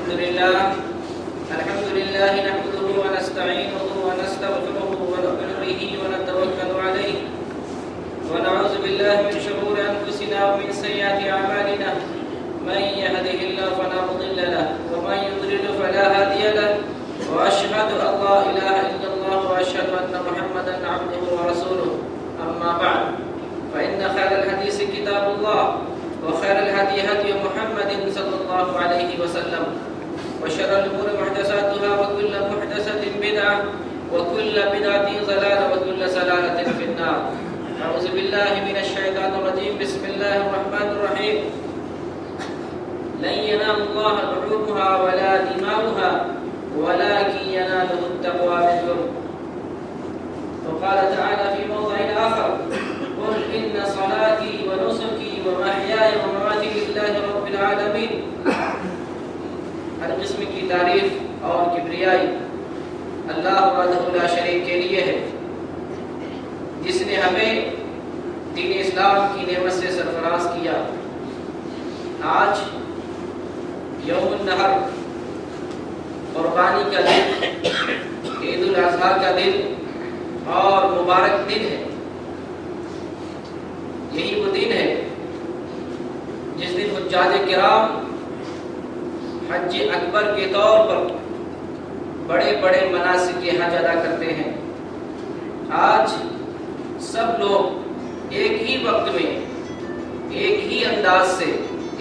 الحمد لله نحمده ونستعينه ونستغفره ونؤمن به ونتوكل عليه ونعوذ بالله من شرور أنفسنا ومن سيئات أعمالنا من يهده الله فلا مضل له ومن يضلل فلا هادي له وأشهد أن لا إله إلا الله وأشهد أن محمدا عبده ورسوله أما بعد فإن خير الحديث كتاب الله وخير الهدي هدي محمد صلى الله عليه وسلم وشر الأمور محدثاتها وكل محدثة بدعة وكل بدعة ضلالة وكل ضلالة في النار. أعوذ بالله من الشيطان الرجيم. بسم الله الرحمن الرحيم. لن ينال الله لحومها ولا دماؤها ولكن يناله التقوى منكم. وقال تعالى في موضع آخر: قل إن صلاتي ونسكي ومحياي ومماتي لله رب العالمين. ہر قسم کی تعریف اور کبریائی اللہ وحدہ لا شریک کے لیے ہے، جس نے ہمیں دین اسلام کی نعمت سے سرفراز کیا۔ آج یوم النحر، قربانی کا دن، عید الاضحیٰ کا دن اور مبارک دن ہے۔ یہی وہ دن ہے جس دن حجاج کرام حج اکبر کے طور پر بڑے بڑے مناسک کے حج ادا کرتے ہیں۔ آج سب لوگ ایک ہی وقت میں، ایک ہی انداز سے،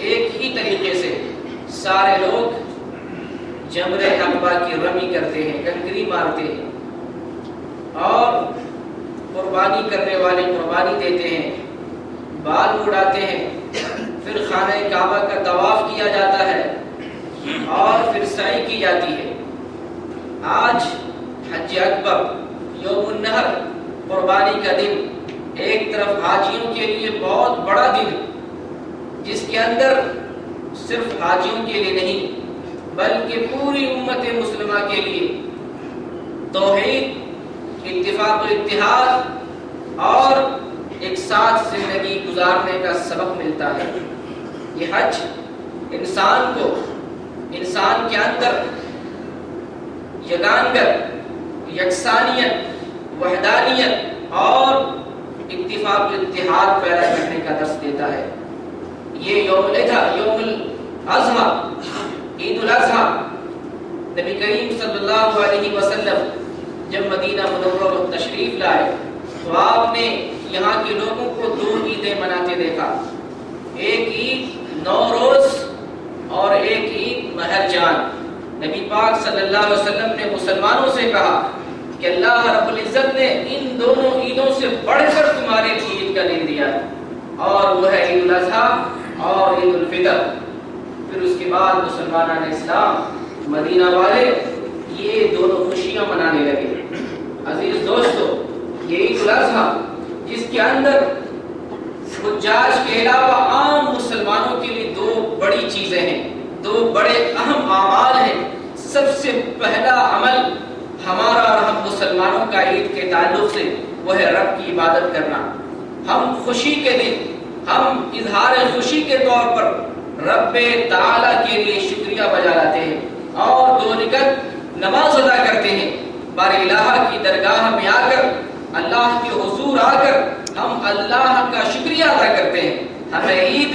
ایک ہی طریقے سے سارے لوگ جمرہ عقبہ کی رمی کرتے ہیں، کنکری مارتے ہیں، اور قربانی کرنے والے قربانی دیتے ہیں، بال اڑاتے ہیں، پھر خانہ کعبہ کا طواف کیا جاتا ہے اور پھر سعی کی جاتی ہے۔ آج حج اکبر، یوم النحر، قربانی کا دن ایک طرف حاجیوں کے لیے بہت بڑا دن، جس کے اندر صرف حاجیوں کے لیے نہیں بلکہ پوری امت مسلمہ کے لیے توحید، اتفاق و اتحاد اور ایک ساتھ زندگی گزارنے کا سبق ملتا ہے۔ یہ حج انسان کے اندر یگانگت، یکسانیت، وحدانیت اور اتفاق و اتحاد پیدا کرنے کا درس دیتا ہے۔ یہ یوم الاضحیٰ، عید الاضحیٰ، نبی کریم صلی اللہ علیہ وسلم جب مدینہ منورہ تشریف لائے تو آپ نے یہاں کے لوگوں کو دو عیدیں مناتے دیکھا، ایک عید نوروز اور ایک عید مہر جان۔ نبی پاک صلی اللہ علیہ وسلم نے مسلمانوں سے کہا کہ اللہ رب العزت نے ان دونوں عیدوں سے بڑھ کر تمہارے لیے عید کا دن دیا ہے، اور وہ ہے عید الاضحیٰ اور عید الفطر۔ پھر اس کے بعد مسلمانان اسلام، مدینہ والے، یہ دونوں خوشیاں منانے لگے۔ عزیز دوستو، یہ عید الاضحیٰ جس کے اندر حجاج کے علاوہ عام مسلمانوں کے لیے دو بڑی چیزیں ہیں، دو بڑے اہم اعمال ہیں۔ سب سے پہلا عمل ہمارا اور ہم مسلمانوں کا عید کے تعلق سے وہ ہے رب کی عبادت کرنا۔ ہم خوشی کے دن، ہم اظہار خوشی کے طور پر رب تعالی کے لیے شکریہ بجا لاتے ہیں اور 2 رکعت نماز ادا کرتے ہیں۔ بار الہ کی درگاہ میں آ کر، اللہ کے حضور آ کر ہم اللہ کا شکریہ ادا کرتے ہیں۔ ہمیں عید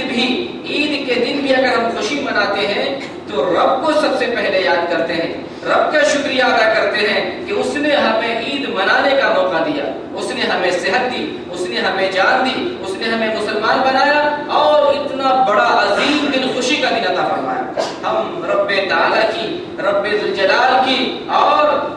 کے دن بھی اگر ہم خوشی مناتے ہیں تو رب کو سب سے پہلے یاد کرتے ہیں، رب کا شکریہ ادا کرتے ہیں کہ اس نے ہمیں عید منانے کا موقع دیا، اس نے ہمیں صحت دی، اس نے ہمیں جان دی، اس نے ہمیں مسلمان بنایا اور اتنا بڑا عظیم دن، خوشی کا دن عطا فرمایا۔ ہم رب تعالیٰ کی، رب ذوالجلال کی، اور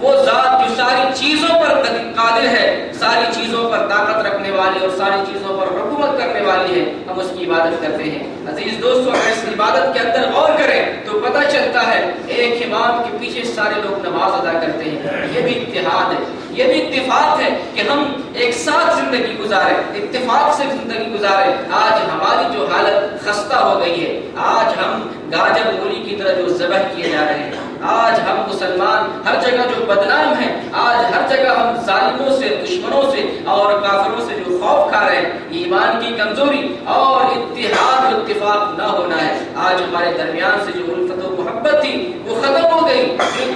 وہ ذات جو ساری چیزوں پر قادر ہے، ساری چیزوں پر طاقت رکھنے والی اور ساری چیزوں پر حکومت کرنے والی ہے، ہم اس کی عبادت کرتے ہیں۔ عزیز دوستو، اگر اس عبادت کے اندر غور کریں تو پتہ چلتا ہے ایک امام کے پیچھے سارے لوگ نماز ادا کرتے ہیں۔ یہ بھی اتحاد ہے، یہ بھی اتفاق ہے کہ ہم ایک ساتھ زندگی گزاریں، اتفاق سے زندگی گزاریں۔ آج ہماری جو حالت خستہ ہو گئی ہے، آج ہم گاجر مولی کی طرح جو ذبح کیے جا رہے ہیں، آج ہم مسلمان ہر جگہ جو بدنام ہیں، آج ہر جگہ ہم ظالموں سے، دشمنوں سے اور کافروں سے جو خوف کھا رہے ہیں، ایمان کی کمزوری اور اتحاد و اتفاق نہ ہونا ہے۔ آج ہمارے درمیان سے جو الفت و محبت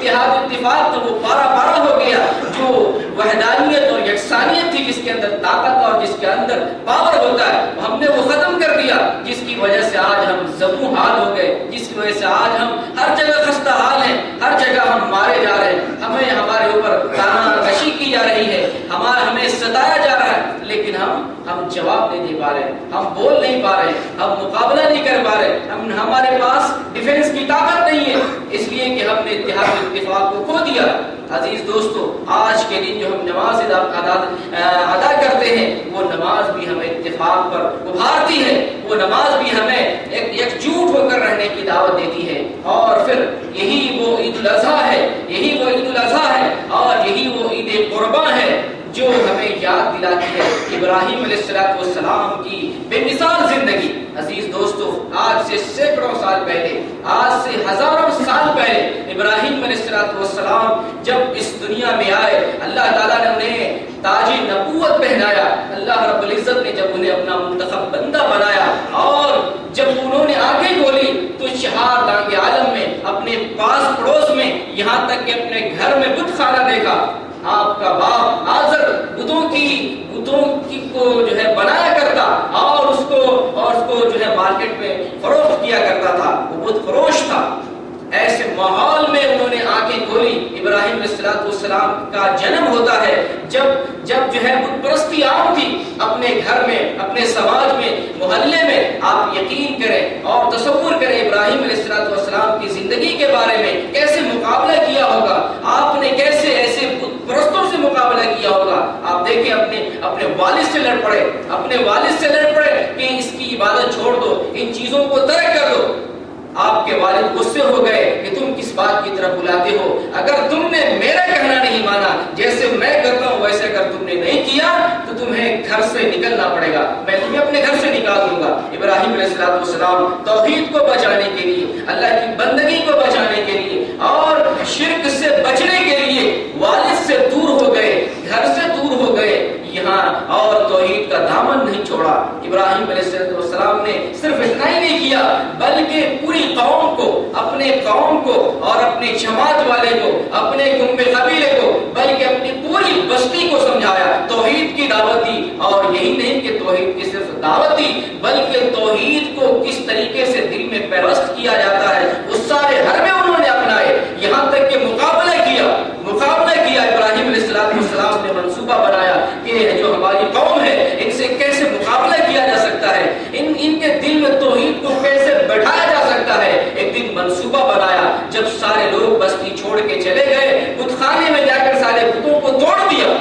اتحاد اتفاق تو وہ پارا پارا ہو گیا. جو وحدانیت اور یکسانیت تھی جس کے اندر طاقت اور جس کے اندر پاور ہوتا ہے ہم نے وہ ختم کر دیا, جس کی وجہ سے آج ہم زبوں حال ہو گئے, جس کی وجہ سے آج ہم ہر جگہ خستہ حال ہیں, ہر جگہ ہم مارے جا رہے ہیں, ہمیں ہمارے اوپر تانا کشی کی جا رہی ہے, ہمیں ستایا جا رہا ہے, لیکن ہم جواب نہیں دے پا رہے, ہم بول نہیں پا رہے, ہم مقابلہ نہیں کر پا رہے, ہمارے پاس ڈیفنس کی طاقت نہیں ہے, اس لیے کہ ہم نے اتحاد اتفاق کو کھو دیا. عزیز دوستو, آج کے دن جو ہم نماز ادا کرتے ہیں وہ نماز بھی ہمیں اتفاق پر ابھارتی ہے, وہ نماز بھی ہمیں یکجوٹ ہو کر رہنے کی دعوت دیتی ہے. اور پھر یہی وہ عید الاضحیٰ ہے, یہی وہ عید الاضحیٰ ہے اور یہی وہ عید قرباں ہے جو ہمیں یاد دلاتی ہے ابراہیم علیہ السلام کی بے مثال زندگی. عزیز دوستو, آج سے سینکڑوں سال پہلے, آج سے ہزاروں سال پہلے ابراہیم علیہ السلام جب اس دنیا میں آئے, اللہ تعالیٰ نے انہیں تاج نبوت پہنایا, اللہ رب العزت نے جب انہیں اپنا منتخب بندہ بنایا اور جب انہوں نے آنکھیں کھولی تو چہار دانگ عالم میں, اپنے پاس پڑوس میں, یہاں تک کہ اپنے گھر میں بت خانہ دیکھا. آپ کا باپ آزر بتوں کی کو جو ہے بنایا کرتا اور اس کو جو ہے مارکیٹ میں فروخت کیا کرتا تھا, وہ بت فروش تھا. ایسے ماحول میں انہوں نے آنکھیں کھولی. ابراہیم علیہ السلام کا جنم ہوتا ہے جب جو ہے بت پرستی عام تھی اپنے گھر میں, اپنے سماج میں, محلے میں. آپ یقین کریں اور تصور کریں ابراہیم علیہ السلام کی زندگی کے بارے میں, کیسے مقابلہ کیا ہوگا, آپ نے کیسے ایسے بت پرستوں سے مقابلہ کیا ہوگا. آپ دیکھیں اپنے والد سے لڑ پڑے کہ اس کی عبادت چھوڑ دو, ان چیزوں کو ترک کر دو. آپ کے والد غصے ہو گئے کہ تم کس بات کی طرف بلاتے ہو, اگر تم نے میرا کہنا نہیں مانا, جیسے میں کرتا ہوں ویسے اگر تم نے نہیں کیا تو تمہیں گھر سے نکلنا پڑے گا, میں تمہیں اپنے گھر سے نکال دوں گا. ابراہیم علیہ السلام توحید کو بچانے کے لیے, اللہ کی بندگی کو بچانے کے لیے اور شرک سے بچنے کے لیے والد سے دور ہو گئے, گھر سے دور ہو گئے یہاں, اور توحید کا دامن نہیں چھوڑا. ابراہیم علیہ السلام نے صرف اتنا ہی نہیں کیا بلکہ پوری قوم کو, اپنے قوم کو اور اپنے جماعت والے کو, اپنے کنبے قبیلے کو, بلکہ اپنی پوری بستی کو سمجھایا, توحید کی دعوت دی. اور یہی نہیں کہ توحید کی صرف دعوت دی بلکہ توحید کو کس طریقے سے دل میں پیوست کیا جاتا ہے اس سارے حربے انہوں نے اپنائے, یہاں تک کہ مقابلہ کیا. ابراہیم علیہ السلام نے منصوبہ بنایا کہ جو ہماری قوم ہے ان سے کیسے مقابلہ کیا جا سکتا ہے, ان کے دل میں توحید کو کیسے بٹھایا جا سکتا ہے. ایک دن منصوبہ بنایا, جب سارے لوگ بستی چھوڑ کے چلے گئے, بت خانے میں جا کر سارے بتوں کو توڑ دیا.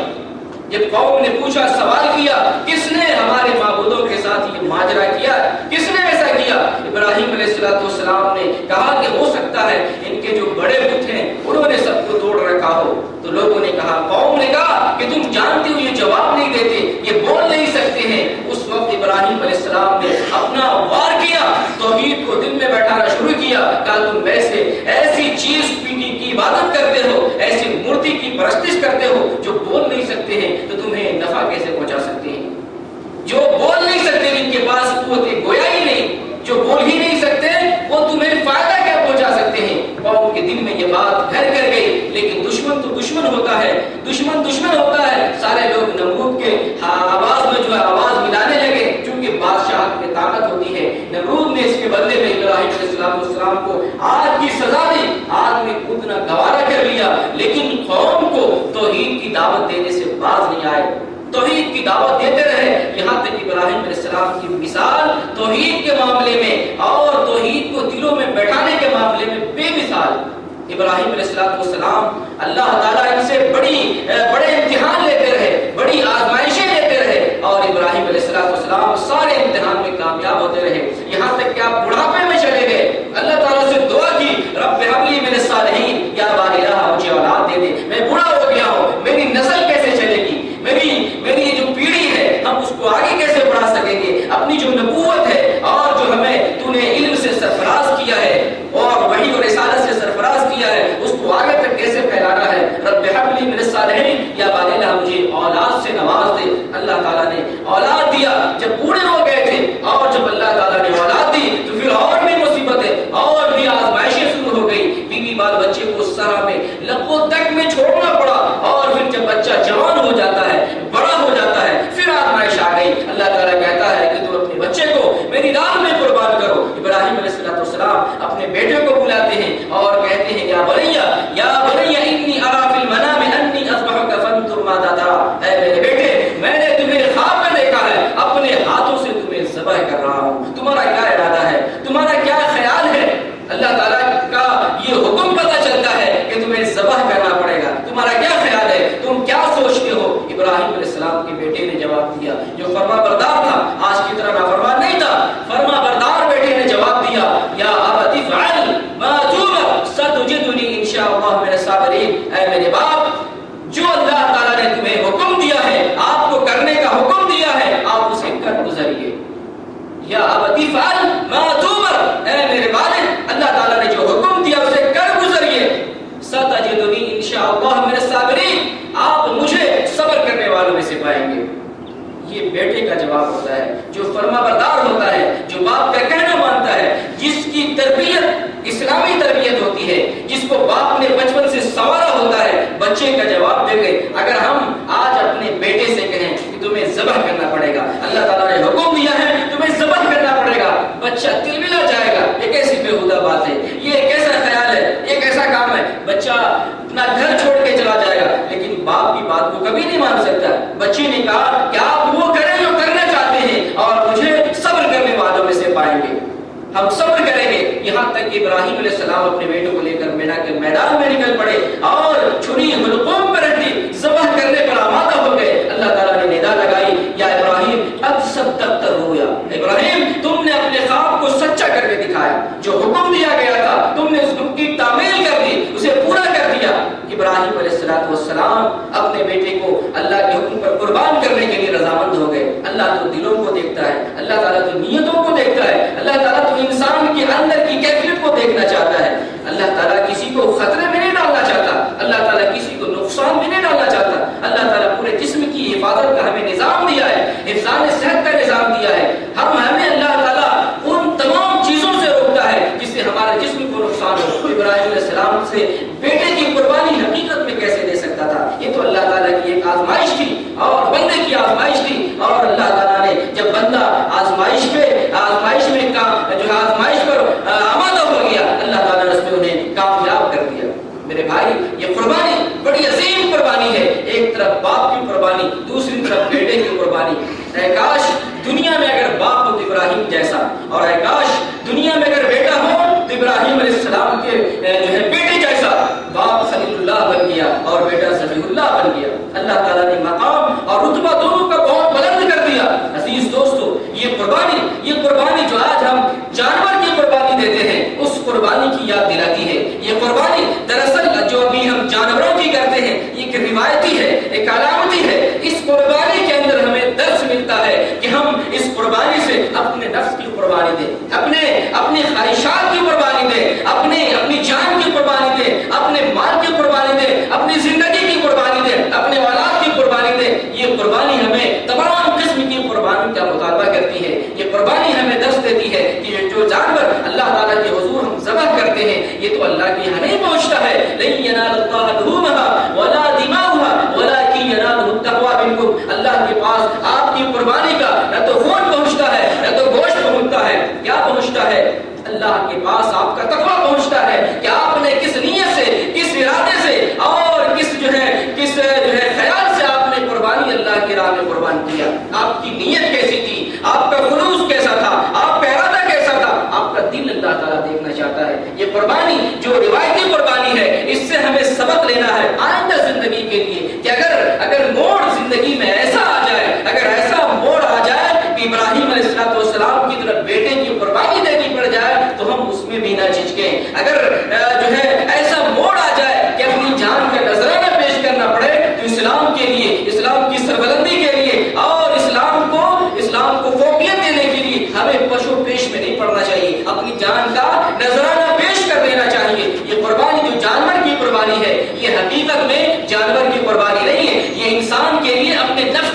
جب قوم نے پوچھا, سوال کیا, کس نے ہمارے معبودوں کے ساتھ یہ ماجرا کیا, کس نے ایسا کیا؟ ابراہیم علیہ السلام نے کہا کہ ہو سکتا ہے ان کے جو بڑے بت ہیں انہوں نے سب کو توڑ رکھا ہو. تو لوگوں نے کہا, قوم نے کہا کہ تم جانتے ہو یہ جواب نہیں دیتے, یہ بول نہیں سکتے ہیں. اس وقت ابراہیم علیہ السلام نے اپنا وار کیا, توحید کو دل میں بیٹھانا شروع کیا. کہا تم ویسے ایسی چیز کی عبادت کرتے ہو, ایسی مورتی کی پرستش کرتے ہو جو بول نہیں سکتے ہیں, تو تمہیں نفع کیسے پہنچا سکتے ہیں؟ جو بول نہیں سکتے, جن کے پاس قوت گویا ہی نہیں, جو بول ہی نہیں سکتے, وہ تمہیں فائدہ کیا پہنچا سکتے ہیں؟ قوم کے دل میں یہ بات گھر کر گئی. لیکن دشمن تو دشمن ہوتا ہے, دشمن ہوتا ہے. سارے لوگ نمرود کے آواز میں جو ہے آواز ملانے لگے, چونکہ بادشاہ میں طاقت ہوتی ہے. نمرود نے اس کے بدلے میں ابراہیم علیہ السلام کو آگ کی سزا دی, آگ میں کودنا گوارا کر لیا. لیکن قوم کو توحید کی دعوت دینے سے باز نہیں آئے, توحید کی دعوت دیتے رہے, یہاں تک ابراہیم علیہ السلام کی مثال توحید کے معاملے میں اور توحید کو دلوں میں بیٹھانے کے معاملے میں بے مثال. ابراہیم علیہ السلام اللہ تعالیٰ ان سے بڑے امتحان لیتے رہے, بڑی آزمائشیں لیتے رہے, اور ابراہیم علیہ السلام سارے امتحان میں کامیاب ہوتے رہے. یہاں تک کہ آپ بڑھاپے میں چلے گئے, اللہ تعالیٰ سے دعا کی, رب ہب لی من الصالحین, یا بار الہ مجھے اولاد دے دے, میں بوڑھا ہو گیا ہوں, میری نسل کیسے چلے گی, میری جو پیڑھی ہے ہم اس کو آگے کیسے بڑھا سکیں گے, اپنی جو نبوت ہے اور جو ہمیں تو نے علم سے سرفراز کیا ہے اور وحی اور رسالت سے سرفراز کیا ہے, اس کو آگے تک کیسے پھیلانا ہے. رب ہب لی من الصالحین, یا بار الہ مجھے اولاد سے نواز دے. اللہ تعالیٰ نے اولاد دیا. جب بوڑھے ہو گئے تھے اور جب اللہ تعالیٰ نے اولاد دی تو پھر اور بھی مصیبتیں اور بھی آزمائشیں اے میرے باپ، جو اللہ تعالیٰ نے تمہیں حکم دیا ہے، آپ کو کرنے کا حکم دیا ہے، آپ اسے کر گزریے۔ یا ابتی فعل ما تؤمر، اے میرے والد، اللہ تعالیٰ نے جو حکم دیا اسے کر گزریے۔ ستجدنی انشاءاللہ من الصابرین، آپ مجھے صبر کرنے والوں میں سے پائیں گے۔ یہ بیٹے کا جواب ہوتا ہے جو فرما بردار ہوتا ہے، جو باپ کا کہنا مانتا ہے، جس کی تربیت اسلامی تربیت ہوتی ہے، جس کو باپ نے بچپن سے سنوارا ہوتا ہے۔ بچے کا جواب دے گئے۔ اگر ہم آج اپنے بیٹے سے کہیں کہ تمہیں ذبح کرنا پڑے گا، اللہ تعالیٰ نے حکم دیا ہے تمہیں ذبح کرنا پڑے گا، بچہ تلملا جائے گا، یہ کیسی بےہودہ بات ہے، یہ کیسا خیال ہے، یہ کیسا کام ہے۔ بچہ اپنا گھر چھوڑ کے چلا جائے گا، لیکن باپ کی بات کو کبھی نہیں مان سکتا۔ بچے نے کہا کہ آپ وہ کریں جو کرنا چاہتے ہیں اور مجھے صبر کرنے والوں میں سے پائیں گے، ہم صبر کریں گے۔ یہاں تک کہ ابراہیم علیہ السلام اپنے بیٹوں کو لے کر مینا کے میدان میں نکل پڑے اور چھری حلقوم پر رکھی، ذبح کرنے پر آمادہ ہو گئے۔ اللہ تعالیٰ نے ندا لگائی، یا ابراہیم اب صدقت الرؤیا، ابراہیم تم نے اپنے خواب کو سچا کر کے دکھایا، جو حکم دیا گیا تھا تم نے اس کی تعمیل کر دی، اسے پورا کر دیا۔ ابراہیم علیہ السلام اپنے بیٹے کو اللہ کے حکم پر قربان کرنے کے لیے رضامند ہو گئے۔ اللہ تو دلوں کو دیکھتا ہے، اللہ تعالیٰ تو نیتوں کو دیکھتا ہے، اللہ تعالیٰ تو انسان کے اندر کی کیفیت کو دیکھنا چاہتا ہے۔ اللہ تعالیٰ کسی کو خطرے میں نہیں ڈالنا چاہتا، اللہ تعالیٰ کسی کو نقصان میں نہیں ڈالنا چاہتا۔ اللہ تعالیٰ پورے جسم کی حفاظت کا ہمیں نظام دیا ہے، حفظان صحت کا نظام دیا ہے۔ ہمیں اللہ تعالیٰ ان تمام چیزوں سے روکتا ہے جس سے ہمارے جسم کو نقصان ہو۔ ابراہیم علیہ السلام سے بیٹے کی قربانی حقیقت میں کیسے دے سکتا تھا؟ یہ تو اللہ تعالیٰ کی ایک آزمائش تھی اور بندے کی آزمائش تھی، اور اللہ تعالیٰ نے جب بندہ آزمائش میں جو آزمائش پر آمادہ ہو گیا، اللہ تعالیٰ نے اس میں انہیں کامیاب کر دیا۔ میرے بھائی، یہ قربانی بڑی عظیم قربانی ہے، ایک طرف باپ کی قربانی، دوسری طرف بیٹے کی قربانی۔ اے کاش دنیا میں اگر باپ ہو تو ابراہیم جیسا، اور اے کاش دنیا میں اگر بیٹا ہو تو ابراہیم علیہ السلام کے جو ہے بیٹے جیسا۔ باپ خلیل اللہ بن گیا اور بیٹا ذبیح اللہ بن گیا۔ اللہ تعالیٰ نے مقام اور رتبہ دونوں کا بہت بلند کر دیا۔ عزیز دوستو، یہ قربانی جو آج ہم جانور کی قربانی دیتے ہیں، اس قربانی کی یاد دلاتی ہے۔ یہ قربانی دراصل جو ابھی ہم جانوروں کی کرتے ہیں، یہ ایک روایتی ہے، ایک علامتی ہے۔ اس قربانی کے اندر ہمیں درس ملتا ہے کہ ہم اس قربانی سے اپنے نفس کی قربانی دیں، اپنے خواہشات کی قربانی دیں، اپنی جان کی قربانی دیں، اپنے مال کی قربانی دیں، اپنی زندگی کی قربانی دیں، اپنے اولاد کی قربانی دیں۔ یہ قربانی ہمیں تمام قسم کی قربانی کا مطالبہ کرتی ہے۔ یہ قربانی ہمیں درس دیتی ہے کہ جو جانور اللہ تعالیٰ کے حضور ہم ذبح کرتے ہیں، یہ تو اللہ کے یہاں نہیں پہنچتا ہے۔ لن ینال اللہ لحومها ولا دماؤها ولکن ینالہ التقوی منکم۔ اللہ کے پاس آپ کی قربانی کا نہ تو خون پہنچتا ہے، نہ تو گوشت پہنچتا ہے، کیا پہنچتا ہے؟ اللہ کے پاس آپ کا تقوی پہنچتا ہے کہ آپ نے کس نیت سے، کس ارادے سے اور کس خیال سے آپ نے قربانی اللہ کی راہ میں قربان کیا۔ آپ کی نیت کیسی تھی، آپ کا خلوص کیسا تھا، آپ کا ارادہ کیسا تھا، آپ کا دل اللہ تعالیٰ دیکھنا چاہتا ہے۔ یہ قربانی جو روایتی قربانی ہے، اس سے ہمیں سبق لینا ہے آئندہ زندگی کے لیے کہ اگر موڑ زندگی میں ایسا آ جائے، اگر ایسا موڑ آ جائے کہ ابراہیم علیہ السلام کی طرف بیٹے کی قربانی دینی پڑ جائے تو ہم اس میں بھی نہ جھجکیں۔ اگر ایسا موڑ آ جائے کہ اپنی جان کا نذرانہ پیش کرنا پڑے تو اسلام کے لیے، اسلام کی سربلندی کے لیے اور اسلام کو فوقیت دینے کے لیے ہمیں پشو پیش میں نہیں پڑنا چاہیے، اپنی جان کا نذرانہ پیش کر دینا چاہیے۔ یہ قربانی جو جانور کی قربانی ہے، یہ حقیقت میں جانور کی قربانی نہیں ہے، یہ انسان کے لیے اپنے نفس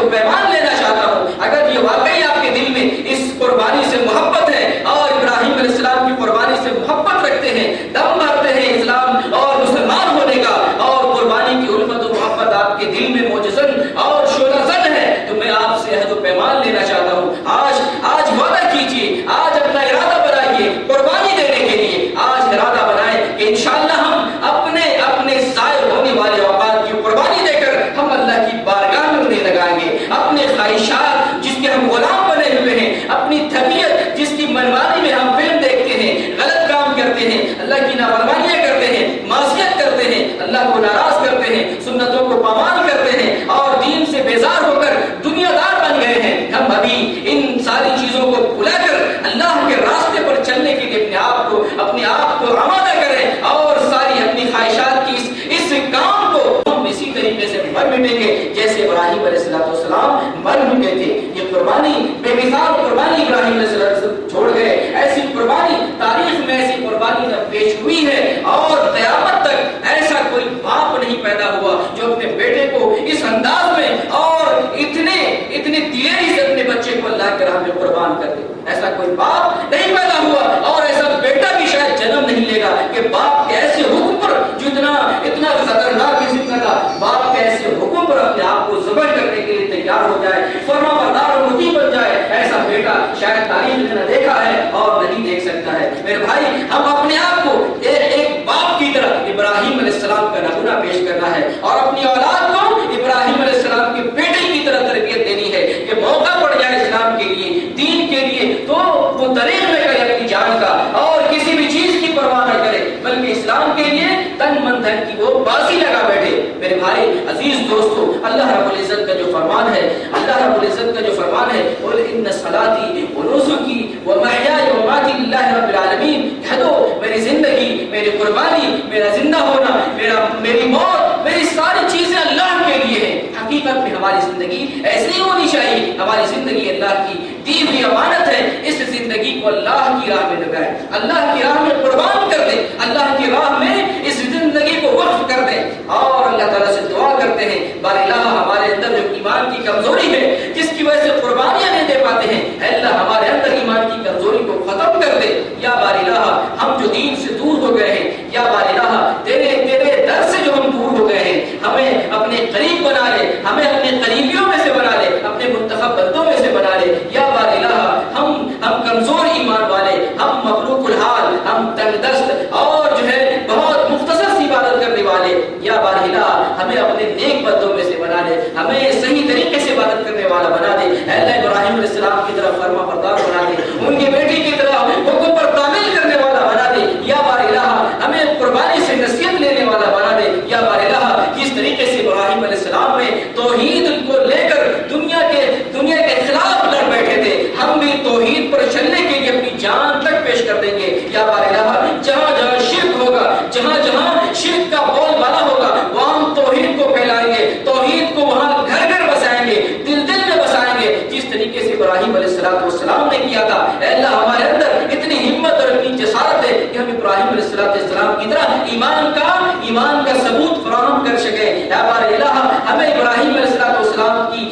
و پیمان لینا چاہتا ہوں. اگر یہ واقعی آپ کے دل میں اس قربانی سے محبت ہے اور ابراہیم علیہ السلام کی قربانی سے محبت رکھتے ہیں, دم بھرتے ہیں اسلام اور مسلمان ہونے کا, اور قربانی کی الفت و محبت آپ کے دل میں موجزن اور شعلہ زن ہے, تو میں آپ سے عہد و پیمان لینا چاہتا ہوں. آج وعدہ کیجیے, آج اپنا ارادہ بنائیے قربانی دینے کے لیے. آج ارادہ بنائیں کہ انشاءاللہ ہم اپنے ضائع ہونے والے اوقات کی قربانی دے کر ہم اللہ کی بارگاہ میں انہیں لگائیں گے. اپنے خواہشات جس کے ہم غلام بنے ہوئے ہیں, اپنی طبیعت جس کی منمانی میں ہم فلم دیکھتے ہیں, غلط کام کرتے ہیں, اللہ کی نافرمانیاں کرتے ہیں, معصیت کرتے ہیں, اللہ کو ناراض کرتے ہیں, سنتوں کو پامال کرتے ہیں اور دین سے بیزار ہو کر دنیا دار بن گئے ہیں. ہم ابھی ان ساری چیزوں کو بھلا کر اللہ کے راستے پر چلنے کے لیے اپنے آپ کو آمادہ کریں اور ساری اپنی خواہشات کی اس کام کو ہم اسی طریقے سے مر مٹیں گے جیسے ابراہیم علیہ السلام مر مٹے تھے. یہ قربانی بے مثال قربانی ابراہیم علیہ السلام چھوڑ گئے. ایسی قربانی تاریخ میں ایسی قربانی نہ پیش ہوئی ہے اور قیامت تک ایسا کوئی باپ نہیں پیدا ہوا جو اپنے بیٹے کو اس انداز میں اور اتنے دلیری سے اپنے بچے کو اللہ کے راہ میں قربان کر دے. ایسا کوئی باپ نہیں پیدا ہوا اور ایسا بیٹا بھی شاید جنم نہیں لے گا کہ باپ کے ایسے حکم پر جو اتنا خطرناک قسم کا باپ کے ایسے حکم پر اپنے آپ کو ذبح کرنے کے لیے تیار ہو جائے, فرما بردار اور مطیع بن جائے. ایسا بیٹا شاید تاریخ میں نہ دیکھا ہے اور نہیں دیکھ سکتا ہے. میرے بھائی, ہم اپنے آپ کو ایک باپ کی طرح ابراہیم علیہ السلام کا نمونہ پیش کرنا ہے اور اپنی اولاد کو ابراہیم علیہ السلام کے بیٹے کی طرح تربیت دینی ہے کہ موقع پڑ جائے اسلام کے لیے, دین کے لیے, تو وہ طریق میں کرے اپنی جان کا اور کسی بھی چیز کی پرواہ نہ کرے بلکہ اسلام کے لیے تن من دھن کی وہ بازی لگا بیٹھے. میرے بھائی عزیز دوستو, اللہ رب العزت کا جو فرمان ہے, اللہ رب العزت کا جو فرمان ہے, قل ان صلاتی و نسکی و محیای و مماتی للہ رب العالمین, کہہ دو میری زندگی, میری قربانی, میرا زندہ ہونا, میری موت, میری ساری چیزیں اللہ کے لیے ہیں. حقیقت میں ہماری زندگی ایسی ہونی چاہیے. ہماری زندگی اللہ کی دی ہوئی امانت ہے. اس زندگی کو اللہ کی راہ میں لگائیں, اللہ کی راہ میں قربان کر دیں, اللہ کی راہ میں اس زندگی کو وقف کر دیں اور اللہ تعالیٰ سے دعا کرتے ہیں بار الہ ہمارے اندر جو ایمان کی کمزوری ہے جس کی وجہ سے قربانیاں نہیں دے پاتے ہیں, اے اللہ ہمارے اندر ایمان کی کمزوری کو ختم کر دے. یا بار الہ ہم جو دین سے دور ہو گئے ہیں, یا بار الہ تیرے در سے جو ہم دور ہو گئے ہیں, ہمیں اپنے قریب بنا لے, ہمیں اپنے قریبیوں میں سے بنا لے, اپنے منتخب بندوں میں سے بنا لے. یا بار الہ ہم کمزور ایمان والے, ہم مخلوق الحال, ہم تنگ دست اور جو ہے بہت مختصر سی عبادت کرنے والے, یا بار الہ ہمیں اپنے نیک بندوں میں سے بنا لے, ہمیں صحیح طریقے سے عبادت کرنے والا بنا دے. اے اللہ ابراہیم علیہ السلام کی طرف فرما بردار بنا دے, ان کی بیٹی کی طرح حکم پر تعمیل کرنے والا بنا دے. یا بار الہ ہمیں قربانی سے نصیحت لینے والا بنا دے. یا بار الہ جس طریقے سے ابراہیم علیہ السلام نے توحید کو لے کر دنیا کے خلاف لڑ بیٹھے تھے, ہم بھی توحید پر چلنے کے لیے اپنی جان تک پیش کر دیں گے. یا بار الہ جہاں جہاں شرک ہوگا, جہاں جہاں شرک کا بول بالا ہوگا, وہاں ہم توحید کو پھیلائیں گے, توحید کو وہاں گھر گھر بسائیں گے, دل دل میں بسائیں گے, جس طریقے سے ابراہیم علیہ السلام نے کیا تھا. اے اللہ ہمارے اندر اتنی ہمت اور اتنی جسارت ہے کہ ہم ابراہیم علیہ السلام کی طرح ایمان کا ثبوت فراہم کر سکیں. یا بار الہ ہمیں ابراہیم علیہ السلام کی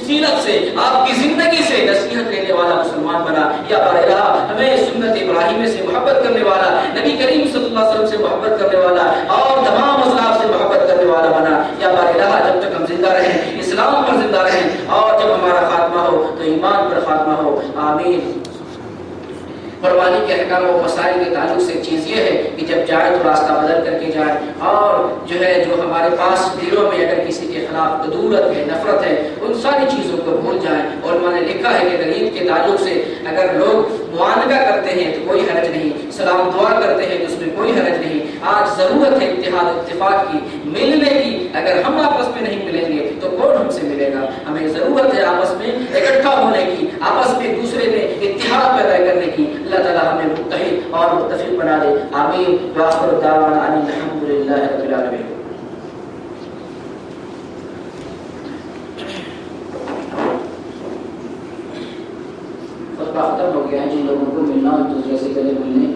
سیرت سے, آپ کی زندگی سے نصیحت لینے والا مسلمان بنا. یا بار الہ ہمیں سنت ابراہیم سے محبت کرنے والا, نبی کریم صلی اللہ علیہ وسلم سے محبت کرنے والا اور تمام اسلاف سے محبت کرنے والا بنا. یا بار الہ جب تک ہم زندہ رہیں اسلام پر زندہ رہیں اور جب ہمارا خاتمہ ہو تو ایمان پر خاتمہ ہو. آمین. قربانی کے احکام و مسائل کے تعلق سے چیز یہ ہے کہ جب جائے تو راستہ بدل کر کے جائے, اور جو ہمارے پاس دلوں میں اگر کسی کے خلاف قدورت ہے, نفرت ہے, ان ساری چیزوں کو بھول جائیں. اور میں نے لکھا ہے کہ غریب کے تعلق سے اگر لوگ معانقہ کرتے ہیں تو کوئی حرج نہیں, سلام دعا کرتے ہیں تو اس میں کوئی حرج نہیں. آج ضرورت ہے اتحاد اتفاق کی, ملنے کی. اگر ہم آپس میں نہیں ملیں گے تو کون ہم سے ملے گا؟ ہمیں ضرورت ہے آپس میں اکٹھا ہونے کی, آپس میں دوسرے میں اتحاد پیدا کرنے کی. اللہ تعالیٰ ہمیں متحد اور متفق بنا دے. آمین. وآخر دعوانا ان الحمدللہ رب العالمین. خطبہ ختم ہو گیا ہے. جن لوگوں کو ملنا ہو دوسرے سے گلے ملنے